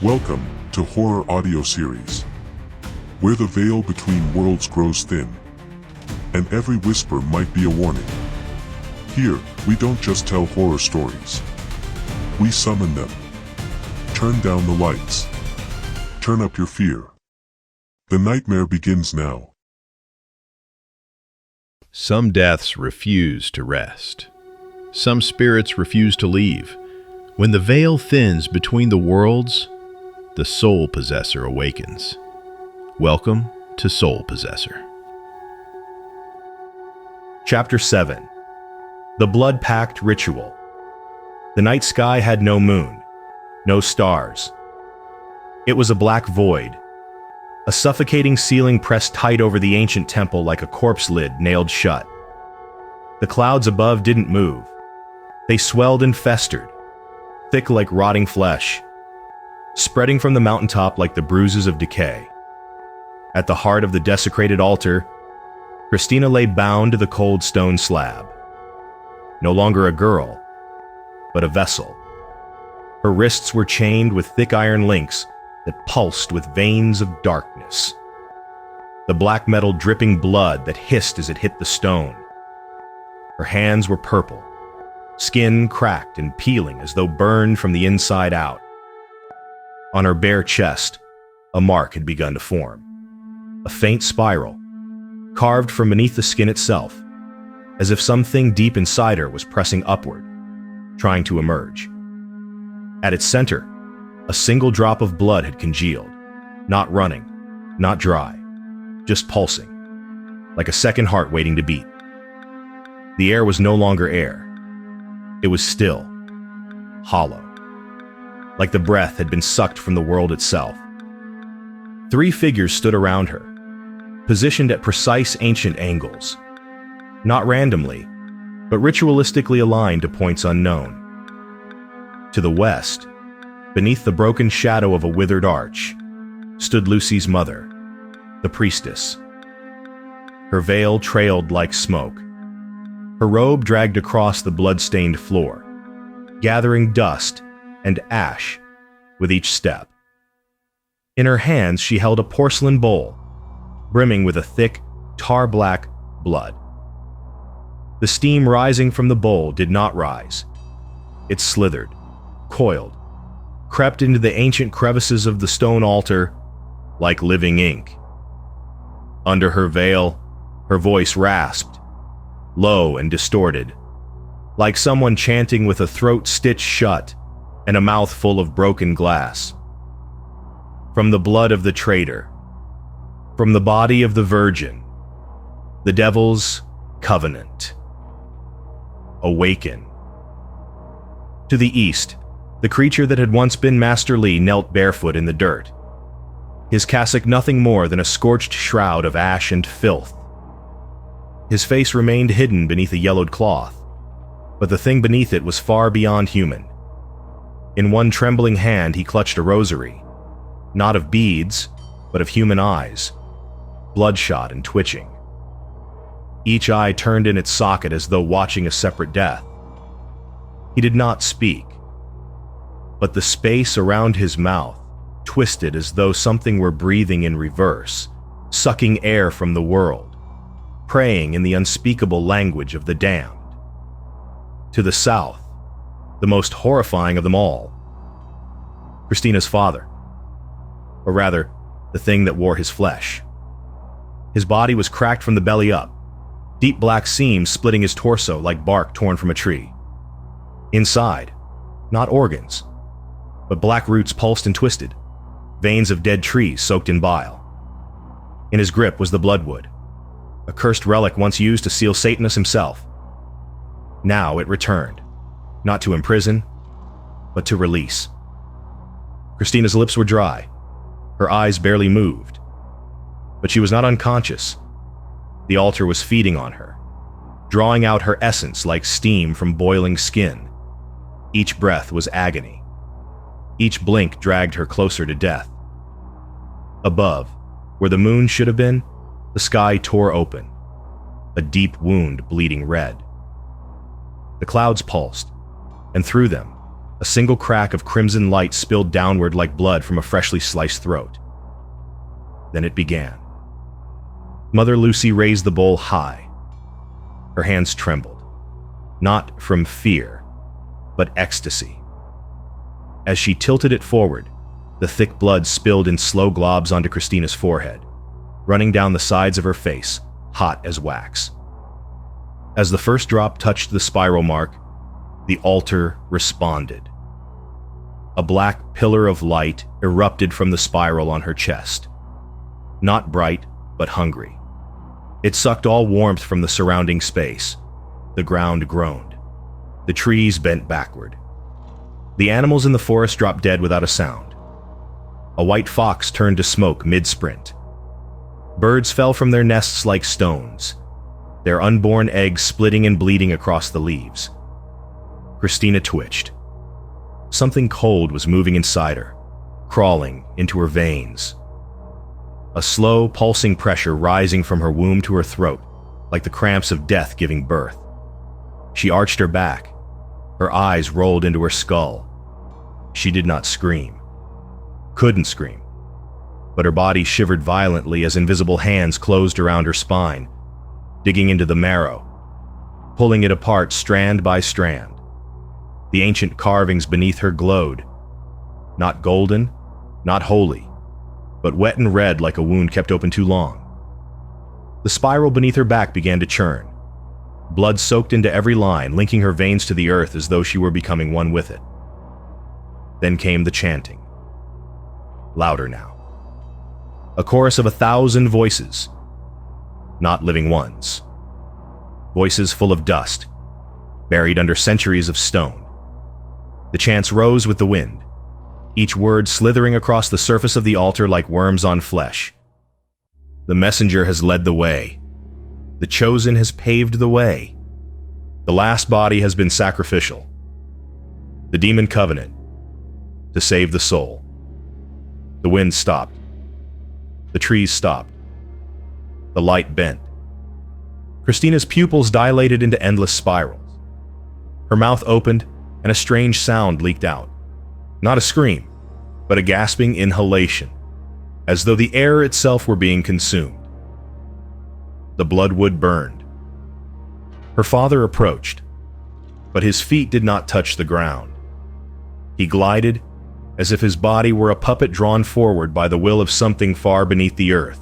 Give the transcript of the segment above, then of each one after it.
Welcome to Horror Audio Series, where the veil between worlds grows thin, and every whisper might be a warning. Here, we don't just tell horror stories. We summon them. Turn down the lights. Turn up your fear. The nightmare begins now. Some deaths refuse to rest. Some spirits refuse to leave. When the veil thins between the worlds, the soul possessor awakens. Welcome to Soul Possessor. Chapter 7. The Blood Pact Ritual. The night sky had no moon, no stars. It was a black void, a suffocating ceiling pressed tight over the ancient temple like a corpse lid nailed shut. The clouds above didn't move. They swelled and festered, thick like rotting flesh, spreading from the mountaintop like the bruises of decay. At the heart of the desecrated altar, Christina lay bound to the cold stone slab. No longer a girl, but a vessel. Her wrists were chained with thick iron links that pulsed with veins of darkness. The black metal dripping blood that hissed as it hit the stone. Her hands were purple, skin cracked and peeling as though burned from the inside out. On her bare chest, a mark had begun to form. A faint spiral, carved from beneath the skin itself, as if something deep inside her was pressing upward, trying to emerge. At its center, a single drop of blood had congealed, not running, not dry, just pulsing, like a second heart waiting to beat. The air was no longer air. It was still, hollow, like the breath had been sucked from the world itself. 3 figures stood around her, positioned at precise ancient angles, not randomly, but ritualistically aligned to points unknown. To the west, beneath the broken shadow of a withered arch, stood Lucy's mother, the priestess. Her veil trailed like smoke. Her robe dragged across the blood-stained floor, gathering dust and ash with each step. In her hands she held a porcelain bowl, brimming with a thick, tar-black blood. The steam rising from the bowl did not rise. It slithered, coiled, crept into the ancient crevices of the stone altar like living ink. Under her veil, her voice rasped, low and distorted, like someone chanting with a throat stitched shut and a mouth full of broken glass. From the blood of the traitor, from the body of the virgin, the devil's covenant. Awaken. To the east, the creature that had once been Master Lee knelt barefoot in the dirt, his cassock nothing more than a scorched shroud of ash and filth. His face remained hidden beneath a yellowed cloth, but the thing beneath it was far beyond human. In one trembling hand he clutched a rosary, not of beads, but of human eyes, bloodshot and twitching. Each eye turned in its socket as though watching a separate death. He did not speak, but the space around his mouth twisted as though something were breathing in reverse, sucking air from the world, praying in the unspeakable language of the damned. To the south, the most horrifying of them all, Christina's father, or rather, the thing that wore his flesh. His body was cracked from the belly up, deep black seams splitting his torso like bark torn from a tree. Inside, not organs, but black roots pulsed and twisted, veins of dead trees soaked in bile. In his grip was the bloodwood, a cursed relic once used to seal Satanus himself. Now it returned, not to imprison, but to release. Christina's lips were dry, her eyes barely moved, but she was not unconscious. The altar was feeding on her, drawing out her essence like steam from boiling skin. Each breath was agony. Each blink dragged her closer to death. Above, where the moon should have been, the sky tore open, a deep wound bleeding red. The clouds pulsed, and through them, A single crack of crimson light spilled downward like blood from a freshly sliced throat. Then it began. Mother Lucy raised the bowl high. Her hands trembled, not from fear, but ecstasy. As she tilted it forward, the thick blood spilled in slow globs onto Christina's forehead, running down the sides of her face, hot as wax. As the first drop touched the spiral mark, the altar responded. A black pillar of light erupted from the spiral on her chest. Not bright, but hungry. It sucked all warmth from the surrounding space. The ground groaned. The trees bent backward. The animals in the forest dropped dead without a sound. A white fox turned to smoke mid-sprint. Birds fell from their nests like stones, their unborn eggs splitting and bleeding across the leaves. Christina twitched. Something cold was moving inside her, crawling into her veins. A slow, pulsing pressure rising from her womb to her throat, like the cramps of death giving birth. She arched her back. Her eyes rolled into her skull. She did not scream. Couldn't scream. But her body shivered violently as invisible hands closed around her spine, digging into the marrow, pulling it apart strand by strand. The ancient carvings beneath her glowed, not golden, not holy, but wet and red like a wound kept open too long. The spiral beneath her back began to churn. Blood soaked into every line, linking her veins to the earth as though she were becoming one with it. Then came the chanting. Louder now. A chorus of 1,000 voices, not living ones. Voices full of dust, buried under centuries of stone. The chants rose with the wind, each word slithering across the surface of the altar like worms on flesh. The messenger has led the way. The chosen has paved the way. The last body has been sacrificial. The demon covenant, to save the soul. The wind stopped. The trees stopped. The light bent. Christina's pupils dilated into endless spirals. Her mouth opened, and a strange sound leaked out. Not a scream, but a gasping inhalation, as though the air itself were being consumed. The bloodwood burned. Her father approached, but his feet did not touch the ground. He glided as if his body were a puppet drawn forward by the will of something far beneath the earth.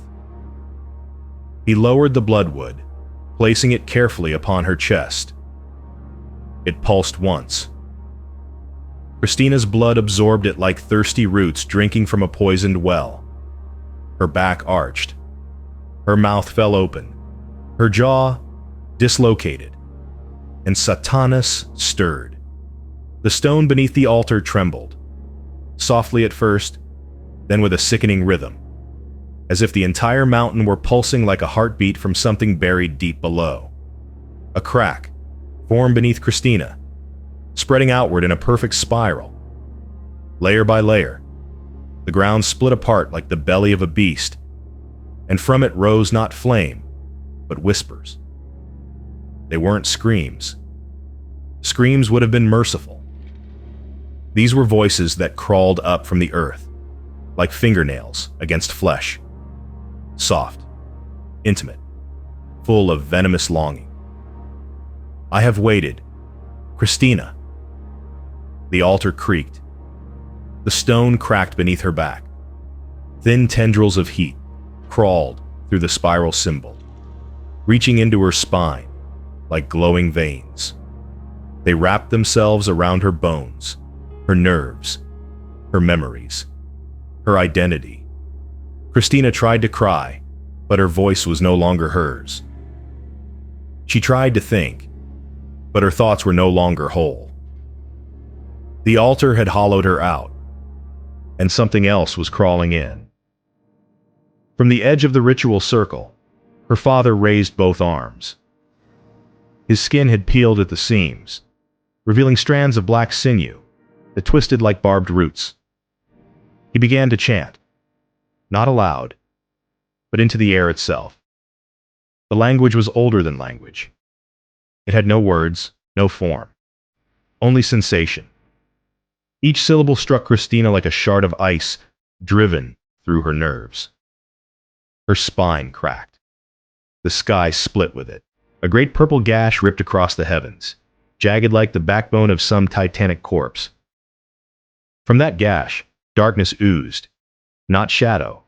He lowered the bloodwood, placing it carefully upon her chest. It pulsed once. Christina's blood absorbed it like thirsty roots drinking from a poisoned well. Her back arched. Her mouth fell open. Her jaw dislocated. And Satanas stirred. The stone beneath the altar trembled. Softly at first, then with a sickening rhythm, as if the entire mountain were pulsing like a heartbeat from something buried deep below. A crack formed beneath Christina, spreading outward in a perfect spiral. Layer by layer, the ground split apart like the belly of a beast, and from it rose not flame, but whispers. They weren't screams. Screams would have been merciful. These were voices that crawled up from the earth, like fingernails against flesh. Soft, intimate, full of venomous longing. I have waited. Christina. The altar creaked. The stone cracked beneath her back. Thin tendrils of heat crawled through the spiral symbol, reaching into her spine like glowing veins. They wrapped themselves around her bones, her nerves, her memories, her identity. Christina tried to cry, but her voice was no longer hers. She tried to think, but her thoughts were no longer whole. The altar had hollowed her out, and something else was crawling in. From the edge of the ritual circle, her father raised both arms. His skin had peeled at the seams, revealing strands of black sinew that twisted like barbed roots. He began to chant, not aloud, but into the air itself. The language was older than language. It had no words, no form, only sensation. Each syllable struck Christina like a shard of ice driven through her nerves. Her spine cracked. The sky split with it. A great purple gash ripped across the heavens, jagged like the backbone of some titanic corpse. From that gash, darkness oozed, not shadow,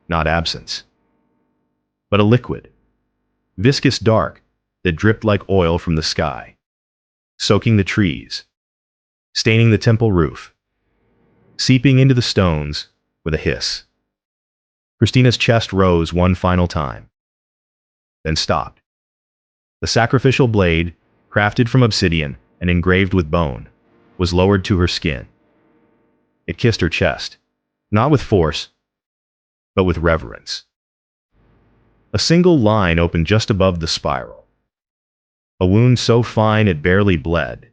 not absence, but a liquid, viscous dark that dripped like oil from the sky, soaking the trees, staining the temple roof, seeping into the stones with a hiss. Christina's chest rose one final time, then stopped. The sacrificial blade, crafted from obsidian and engraved with bone, was lowered to her skin. It kissed her chest, not with force, but with reverence. A single line opened just above the spiral, a wound so fine it barely bled,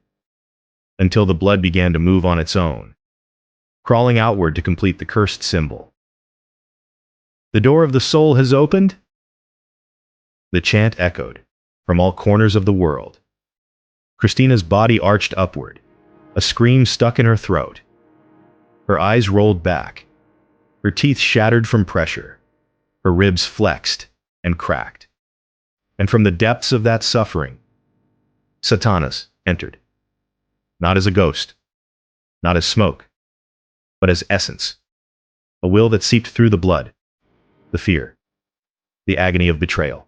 until the blood began to move on its own, crawling outward to complete the cursed symbol. The door of the soul has opened? The chant echoed from all corners of the world. Christina's body arched upward, a scream stuck in her throat. Her eyes rolled back, her teeth shattered from pressure, her ribs flexed and cracked. And from the depths of that suffering, Satanas entered, not as a ghost, not as smoke, but as essence, a will that seeped through the blood, the fear, the agony of betrayal.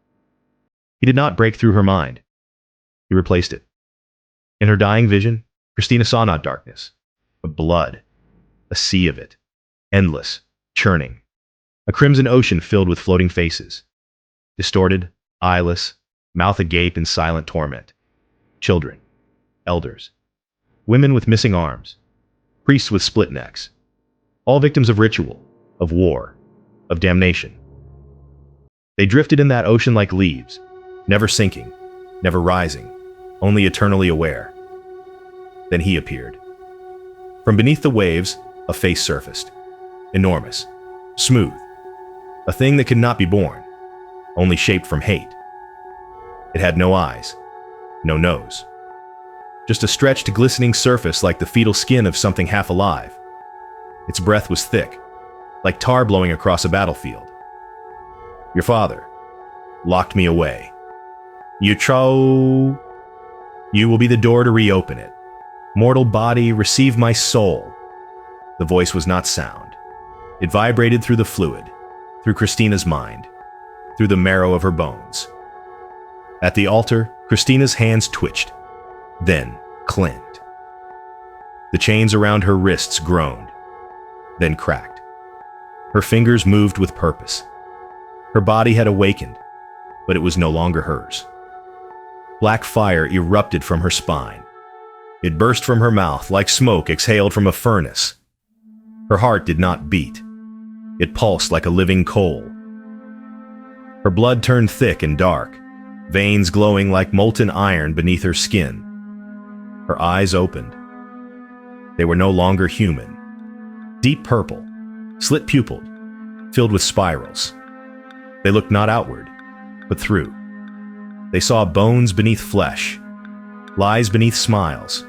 He did not break through her mind. He replaced it. In her dying vision, Christina saw not darkness, but blood, a sea of it, endless, churning, a crimson ocean filled with floating faces, distorted, eyeless, mouth agape in silent torment. Children, elders, women with missing arms, priests with split necks, all victims of ritual, of war, of damnation. They drifted in that ocean like leaves, never sinking, never rising, only eternally aware. Then he appeared. From beneath the waves, a face surfaced, enormous, smooth, a thing that could not be born, only shaped from hate. It had no eyes, no nose, just a stretched, glistening surface like the fetal skin of something half alive. Its breath was thick, like tar blowing across a battlefield. Your father locked me away. You will be the door to reopen it. Mortal body, receive my soul. The voice was not sound. It vibrated through the fluid, through Christina's mind, through the marrow of her bones. At the altar, Christina's hands twitched, then clenched. The chains around her wrists groaned, then cracked. Her fingers moved with purpose. Her body had awakened, but it was no longer hers. Black fire erupted from her spine. It burst from her mouth like smoke exhaled from a furnace. Her heart did not beat. It pulsed like a living coal. Her blood turned thick and dark, veins glowing like molten iron beneath her skin. Her eyes opened. They were no longer human. Deep purple, slit-pupiled, filled with spirals. They looked not outward, but through. They saw bones beneath flesh, lies beneath smiles,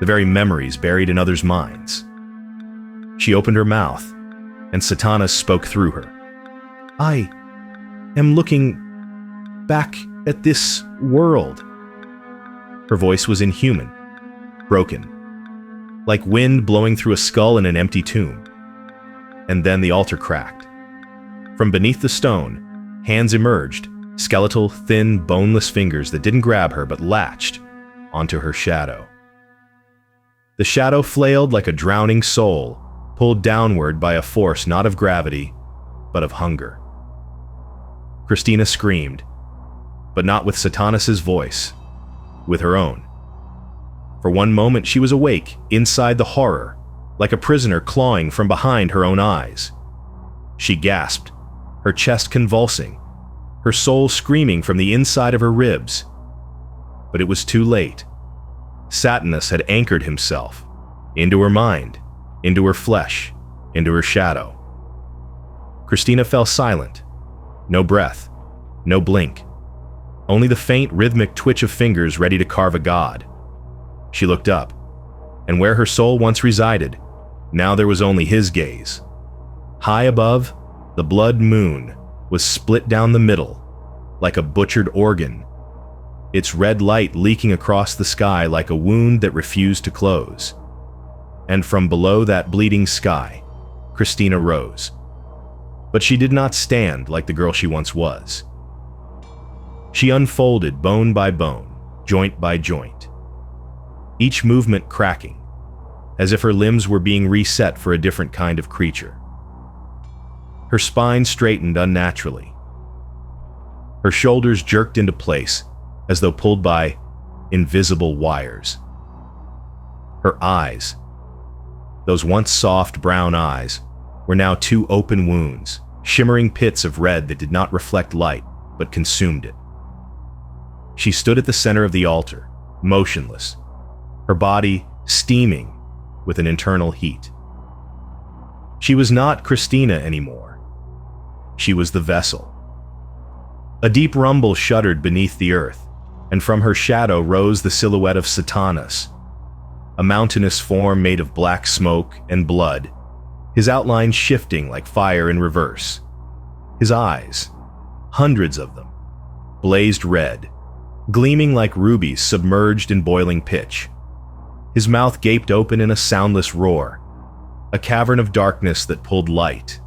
the very memories buried in others' minds. She opened her mouth, and Satanas spoke through her. I am looking back at this world. Her voice was inhuman, broken, like wind blowing through a skull in an empty tomb. And then the altar cracked. From beneath the stone, hands emerged, skeletal, thin, boneless fingers that didn't grab her but latched onto her shadow. The shadow flailed like a drowning soul, pulled downward by a force not of gravity, but of hunger. Christina screamed, but not with Satanas' voice, with her own. For one moment she was awake, inside the horror, like a prisoner clawing from behind her own eyes. She gasped, her chest convulsing, her soul screaming from the inside of her ribs. But it was too late. Satanas had anchored himself into her mind, into her flesh, into her shadow. Christina fell silent. No breath, no blink. Only the faint, rhythmic twitch of fingers ready to carve a god. She looked up, And where her soul once resided, now there was only his gaze. High above, the blood moon was split down the middle, like a butchered organ, its red light leaking across the sky like a wound that refused to close. And from below that bleeding sky, Christina rose. But she did not stand like the girl she once was. She unfolded bone by bone, joint by joint, each movement cracking, as if her limbs were being reset for a different kind of creature. Her spine straightened unnaturally. Her shoulders jerked into place as though pulled by invisible wires. Her eyes, those once soft brown eyes, were now two open wounds, shimmering pits of red that did not reflect light but consumed it. She stood at the center of the altar, motionless, her body steaming with an internal heat. She was not Christina anymore. She was the vessel. A deep rumble shuddered beneath the earth, and from her shadow rose the silhouette of Satanas, a mountainous form made of black smoke and blood, his outline shifting like fire in reverse. His eyes, hundreds of them, blazed red, gleaming like rubies submerged in boiling pitch. His mouth gaped open in a soundless roar, a cavern of darkness that pulled light,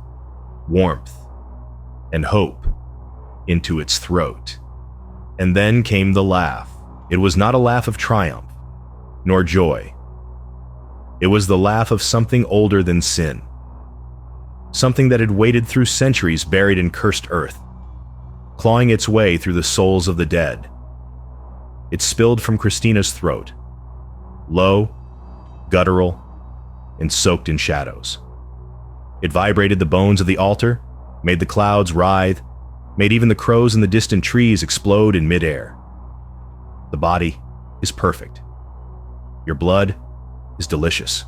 warmth, and hope into its throat. And then came the laugh. It was not a laugh of triumph, nor joy. It was the laugh of something older than sin, something that had waded through centuries buried in cursed earth, clawing its way through the souls of the dead. It spilled from Christina's throat, low, guttural, and soaked in shadows. It vibrated the bones of the altar, made the clouds writhe, made even the crows in the distant trees explode in midair. The body is perfect. Your blood is delicious.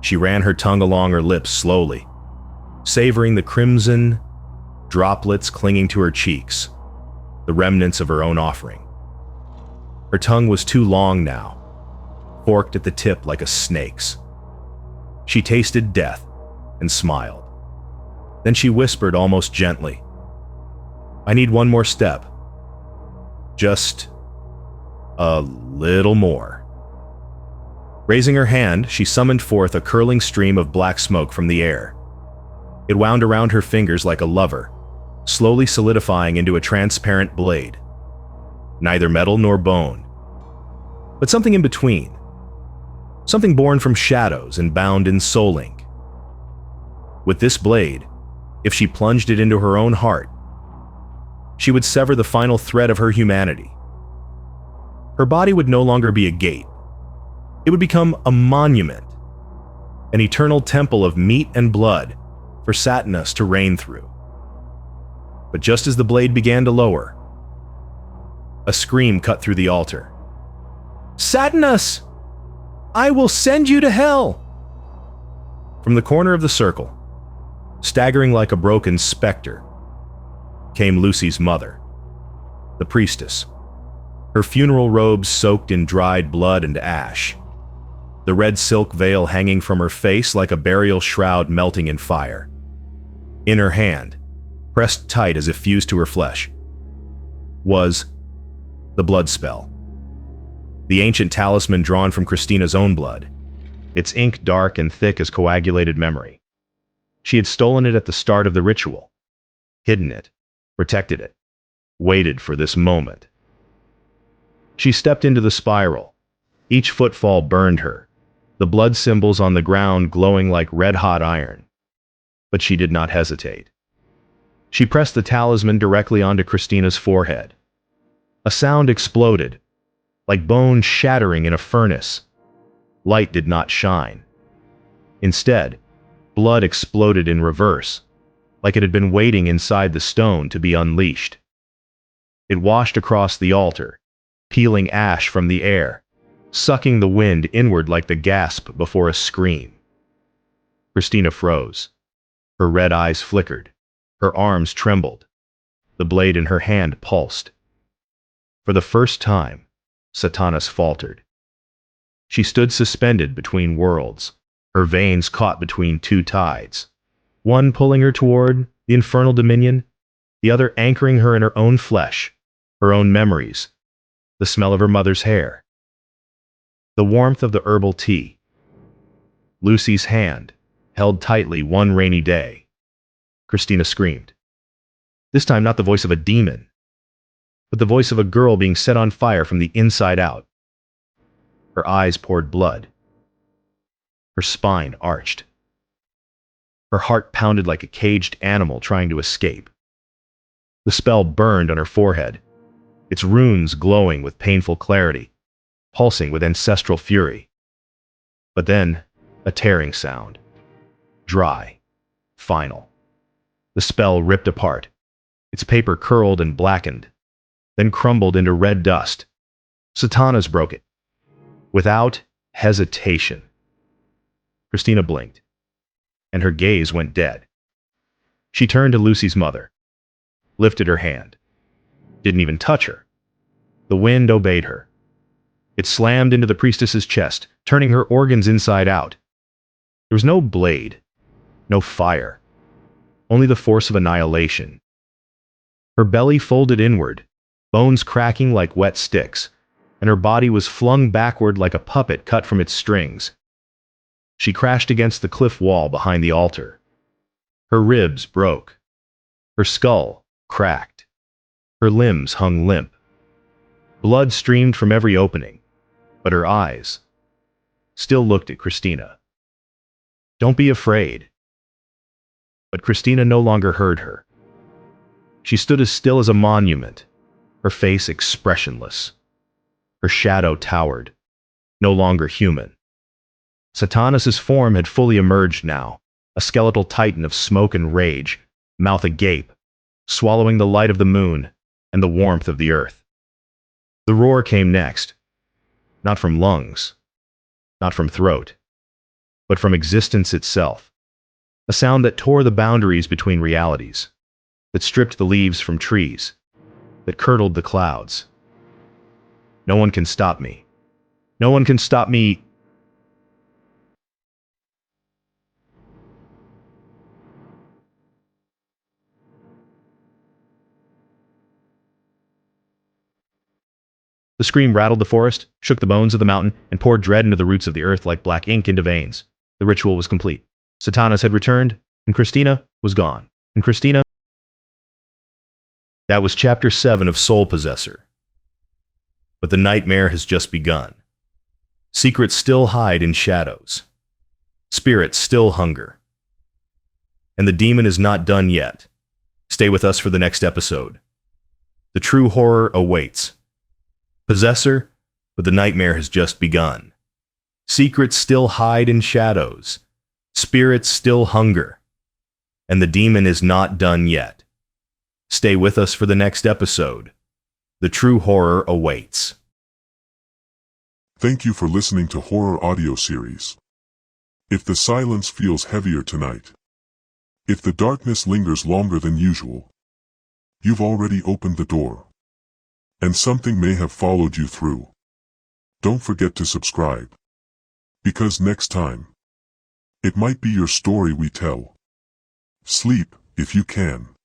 She ran her tongue along her lips slowly, savoring the crimson droplets clinging to her cheeks, the remnants of her own offering. Her tongue was too long now, forked at the tip like a snake's. She tasted death and smiled. Then she whispered almost gently, "I need one more step. Just a little more." Raising her hand, she summoned forth a curling stream of black smoke from the air. It wound around her fingers like a lover, slowly solidifying into a transparent blade. Neither metal nor bone, but something in between. Something born from shadows and bound in soul ink. With this blade, if she plunged it into her own heart, she would sever the final thread of her humanity. Her body would no longer be a gate. It would become a monument, an eternal temple of meat and blood for Satanas to reign through. But just as the blade began to lower, a scream cut through the altar. "Satanas! I will send you to hell!" From the corner of the circle, staggering like a broken specter, came Lucy's mother, the priestess, her funeral robes soaked in dried blood and ash, the red silk veil hanging from her face like a burial shroud melting in fire. In her hand, pressed tight as if fused to her flesh, was the blood spell. The ancient talisman drawn from Christina's own blood, its ink dark and thick as coagulated memory. She had stolen it at the start of the ritual, hidden it, protected it, waited for this moment. She stepped into the spiral. Each footfall burned her, the blood symbols on the ground glowing like red-hot iron. But she did not hesitate. She pressed the talisman directly onto Christina's forehead. A sound exploded, like bone shattering in a furnace. Light did not shine. Instead, blood exploded in reverse, like it had been waiting inside the stone to be unleashed. It washed across the altar, peeling ash from the air, sucking the wind inward like the gasp before a scream. Christina froze. Her red eyes flickered. Her arms trembled. The blade in her hand pulsed. For the first time, Satanas faltered. She stood suspended between worlds, her veins caught between two tides, one pulling her toward the infernal dominion, the other anchoring her in her own flesh, her own memories, the smell of her mother's hair, the warmth of the herbal tea. Lucy's hand, held tightly one rainy day. Christina screamed. This time not the voice of a demon, but the voice of a girl being set on fire from the inside out. Her eyes poured blood. Her spine arched. Her heart pounded like a caged animal trying to escape. The spell burned on her forehead, its runes glowing with painful clarity, pulsing with ancestral fury. But then, a tearing sound. Dry. Final. The spell ripped apart. Its paper curled and blackened, then crumbled into red dust. Satanas broke it. Without hesitation. Christina blinked, and her gaze went dead. She turned to Lucy's mother, lifted her hand. Didn't even touch her. The wind obeyed her. It slammed into the priestess's chest, turning her organs inside out. There was no blade, no fire, only the force of annihilation. Her belly folded inward, bones cracking like wet sticks, and her body was flung backward like a puppet cut from its strings. She crashed against the cliff wall behind the altar. Her ribs broke. Her skull cracked. Her limbs hung limp. Blood streamed from every opening, but her eyes still looked at Christina. Don't be afraid. But Christina no longer heard her. She stood as still as a monument, her face expressionless. Her shadow towered, no longer human. Satanas' form had fully emerged now, a skeletal titan of smoke and rage, mouth agape, swallowing the light of the moon and the warmth of the earth. The roar came next, not from lungs, not from throat, but from existence itself, a sound that tore the boundaries between realities, that stripped the leaves from trees, that curdled the clouds. No one can stop me. No one can stop me. The scream rattled the forest, shook the bones of the mountain, and poured dread into the roots of the earth like black ink into veins. The ritual was complete. Satanas had returned, and Christina was gone. And Christina... That was Chapter 7 of Soul Possessor. But the nightmare has just begun. Secrets still hide in shadows. Spirits still hunger. And the demon is not done yet. Stay with us for the next episode. The true horror awaits. Possessor, but the nightmare has just begun. Secrets still hide in shadows. Spirits still hunger. And the demon is not done yet. Stay with us for the next episode. The true horror awaits. Thank you for listening to Horror Audio Series. If the silence feels heavier tonight, if the darkness lingers longer than usual, you've already opened the door. And something may have followed you through. Don't forget to subscribe. Because next time, it might be your story we tell. Sleep, if you can.